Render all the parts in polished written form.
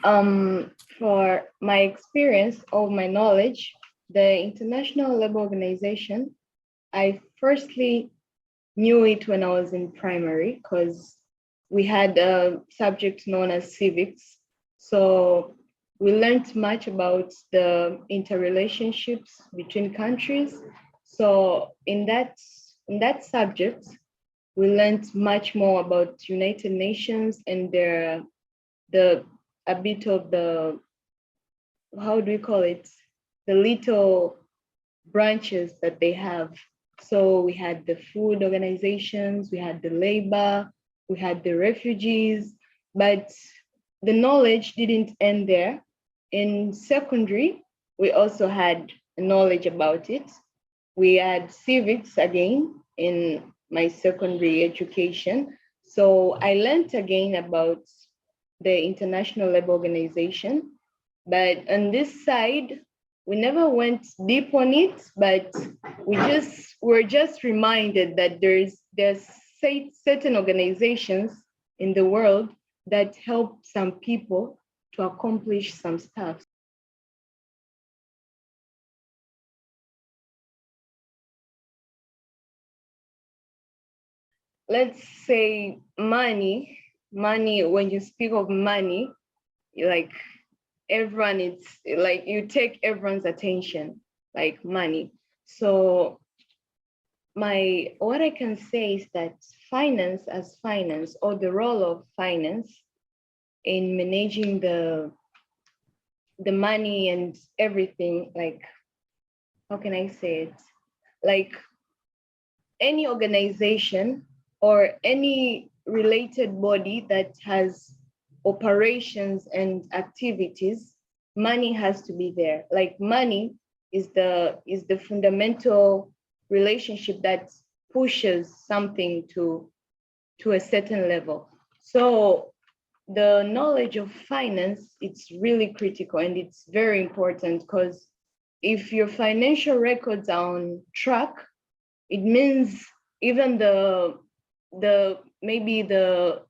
For my experience or my knowledge, the International Labour Organization, I firstly knew it when I was in primary because we had a subject known as civics. So we learned much about the interrelationships between countries. So in that subject, we learned much more about United Nations and a bit of the, how do we call it? The little branches that they have. So we had the food organizations, we had the labor, we had the refugees, but the knowledge didn't end there. In secondary, we also had knowledge about it. We had civics again in my secondary education. So I learned again about the International Labour Organization, but on this side, we never went deep on it, but we're just reminded that there's certain organizations in the world that help some people to accomplish some stuff. Let's say money, when you speak of money, like everyone, it's like you take everyone's attention, like money. So what I can say is that finance, or the role of finance in managing the money and everything, like, how can I say it? Like any organization or any related body that has operations and activities, money has to be there. Like money is the fundamental relationship that pushes something to a certain level. So the knowledge of finance, it's really critical and it's very important, because if your financial records are on track, it means even maybe the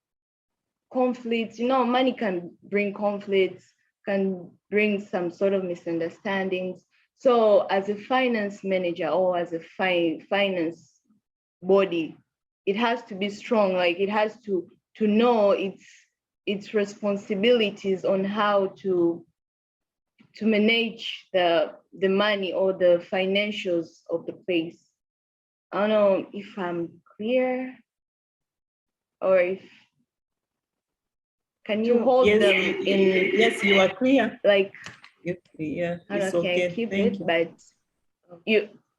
conflicts, money can bring conflicts, can bring some sort of misunderstandings. So as a finance manager or as a finance body, it has to be strong. Like it has to know its responsibilities on how to manage the money or the financials of the place. I don't know if I'm clear, or if can you hold yes, them in? Yes, you are clear. Like, yeah, it's okay, okay. keep Thank it, you. but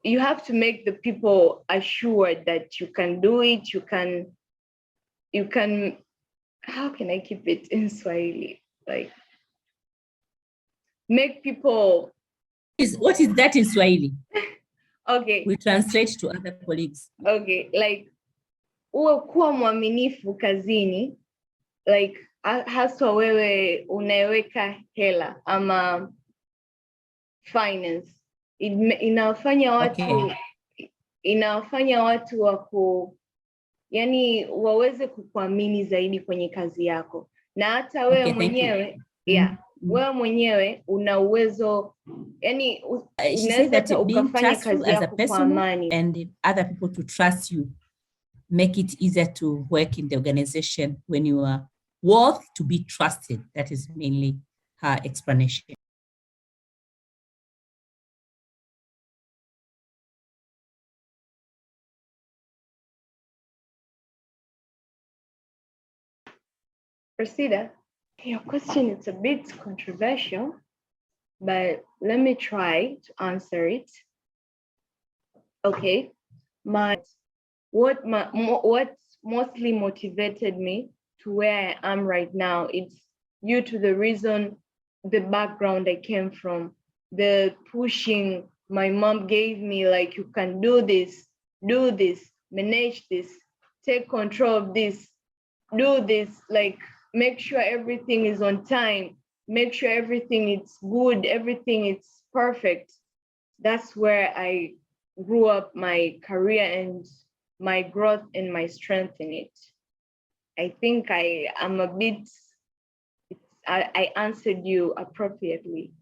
you have to make the people assured that you can do it. You can. How can I keep it in Swahili? Like, make people. What is that in Swahili? Okay. We translate to other colleagues. Okay, like uwe kuwa mwaminifu kazini, like haswa wewe unaweka hela ama finance, inawafanya watu inawafanya watu yani waweze kukuamini zaidi kwenye kazi yako, na hata wewe mwenyewe wewe mwenyewe una uwezo, yani unaweza hata ukafanya kazi yako kwa amani, and other people to trust you, make it easier to work in the organization when you are worth to be trusted. That is mainly her explanation. Priscilla, your question is a bit controversial, but let me try to answer it. Okay, what mostly motivated me to where I am right now, it's due to the background I came from, the pushing my mom gave me, like, you can do this, manage this, take control of this, do this, like, make sure everything is on time, make sure everything is good, everything is perfect. That's where I grew up my career and my growth and my strength in it. I think I am a bit, I answered you appropriately.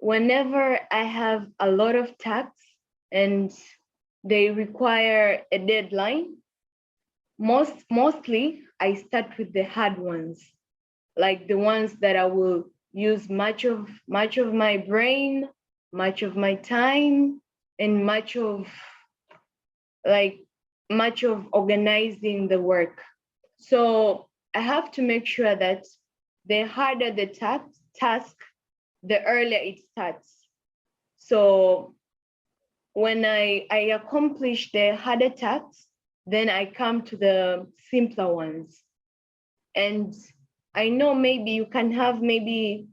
Whenever I have a lot of tasks and they require a deadline, mostly I start with the hard ones, like the ones that I will use much of my brain, much of my time, and much of organizing the work. So I have to make sure that the harder the task, the earlier it starts. So when I accomplish the harder tasks, then I come to the simpler ones. And I know maybe you can have maybe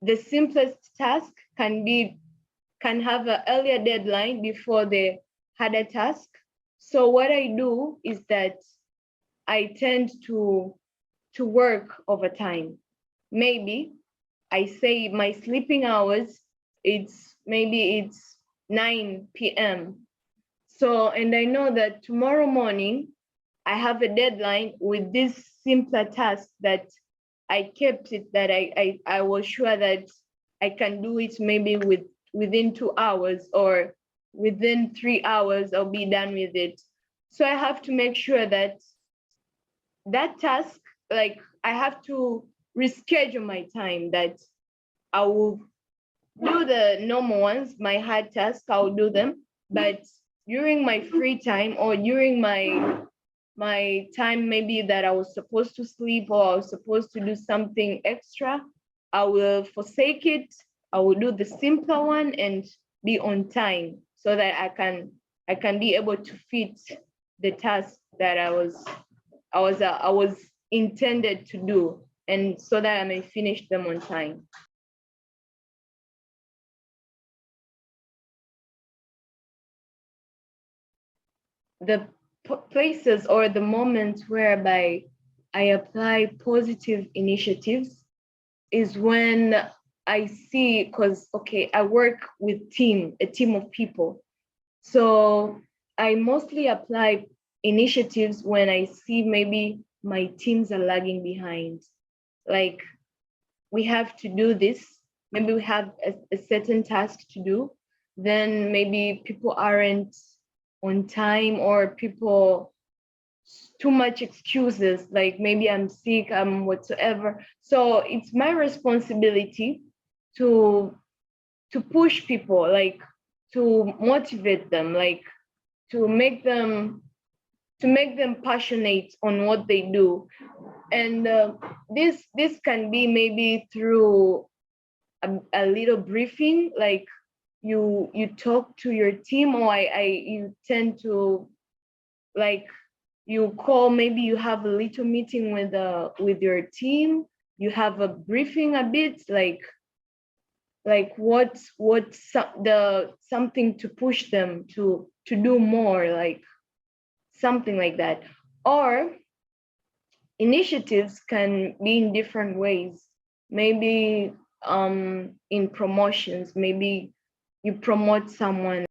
the simplest task can have an earlier deadline before the harder task. So what I do is that I tend to work overtime. Maybe I say my sleeping hours, it's 9 p.m. So, and I know that tomorrow morning I have a deadline with this simpler task that I kept it, that I was sure that I can do it maybe within 2 hours or within 3 hours, I'll be done with it. So I have to make sure that that task, like I have to reschedule my time, that I will do the normal ones, my hard tasks, I'll do them. But during my free time or during my time maybe that I was supposed to sleep or I was supposed to do something extra, I will forsake it. I will do the simpler one and be on time so that I can be able to fit the task that I was intended to do, and so that I may finish them on time. The places or the moments whereby I apply positive initiatives is when I see, because okay, I work with a team of people. So I mostly apply initiatives when I see maybe my teams are lagging behind. Like, we have to do this, maybe we have a certain task to do, then maybe people aren't on time, or people too much excuses, like maybe I'm sick, I'm whatsoever. So it's my responsibility to push people, like to motivate them, like to make them passionate on what they do. And this can be maybe through a little briefing, like you talk to your team, or you tend to, like, you call, maybe you have a little meeting with your team, you have a briefing a bit, like something to push them to do more, like something like that. Or initiatives can be in different ways. Maybe in promotions, maybe you promote someone,